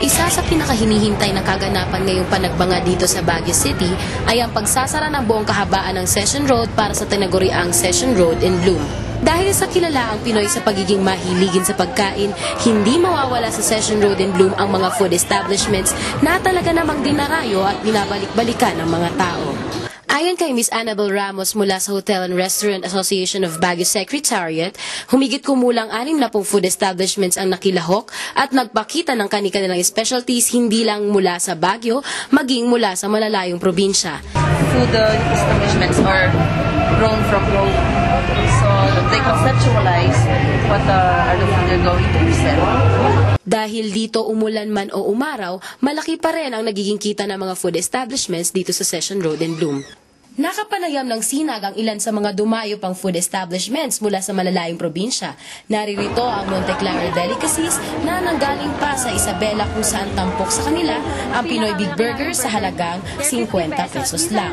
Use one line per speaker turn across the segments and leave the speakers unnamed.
Isa sa pinakahinihintay na kaganapan ngayong panagbanga dito sa Baguio City ay ang pagsasara ng buong kahabaan ng Session Road para sa tinaguriang Session Road in Bloom. Dahil sa kilalaang Pinoy sa pagiging mahiligin sa pagkain, hindi mawawala sa Session Road in Bloom ang mga food establishments na talaga namang dinarayo at binabalik-balikan ng mga tao. Ayon kay Ms. Annabel Ramos mula sa Hotel and Restaurant Association of Baguio Secretariat, humigit kumulang 60 food establishments ang nakilahok at nagpakita ng kanilang specialties hindi lang mula sa Baguio, maging mula sa malalayong probinsya.
Food establishments are grown from Rome, so they conceptualize what are the food they're going to present.
Dahil dito umulan man o umaraw, malaki pa rin ang nagiging kita ng mga food establishments dito sa Session Road in Bloom. Nakapanayam ng sinag ang ilan sa mga dumayo pang food establishments mula sa malalayong probinsya. Naririto ang Monte Claro Delicacies na nanggaling pa sa Isabela kung saan tampok sa kanila ang Pinoy Big Burger sa halagang 50 pesos lang.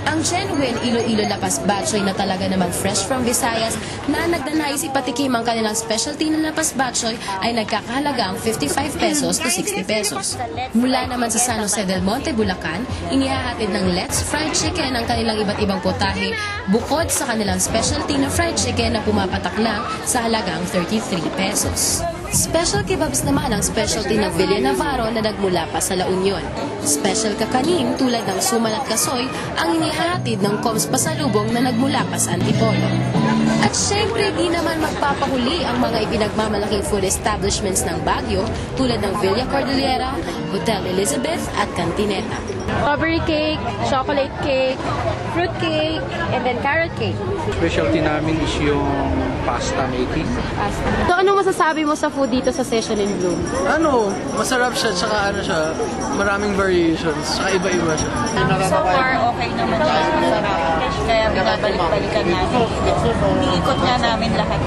Ang genuine Iloilo Lapas Batchoy na talaga namang fresh from Visayas na nagdanais ipatikim ang kanilang specialty na Lapas Batchoy ay nagkakahalagang 55 pesos to 60 pesos. Mula naman sa San Jose del Monte, Bulacan, inihahatid ng Let's Fried Chicken ang kanilang iba't ibang putahe bukod sa kanilang specialty na fried chicken na pumapatak lang sa halagang 33 pesos. Special kebabs naman ang specialty ng Villa Navarro na nagmula pa sa La Union. Special kakanin tulad ng suman at kasoy ang inihahatid ng Coms Pasalubong na nagmula pa sa Antipolo. At syempre di naman magpapahuli ang mga ipinagmamalaking food establishments ng Baguio tulad ng Villa Cordillera, Hotel Elizabeth at Cantineta.
Strawberry cake, chocolate cake, fruit cake, and then carrot cake.
Specialty namin is yung pasta making.
So ano masasabi mo sa food dito sa Session in Bloom?
Masarap siya, tsaka maraming variations, tsaka iba-iba siya.
So far, okay naman siya. Masarap. Kaya binabalik-balikan namin. Iniikot nga namin lahat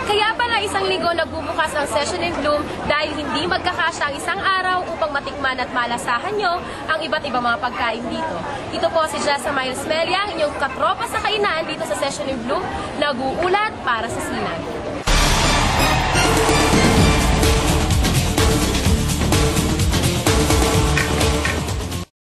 Kaya pala isang linggo nagbubukas ang Session in Bloom dahil hindi magkakasya ang isang araw upang matikman at malasahan nyo ang iba't ibang mga pagkain dito. Ito po si Jessa Miles Melia, inyong katropa sa kainan dito sa Session in Bloom, nag-uulat para sa Sinag.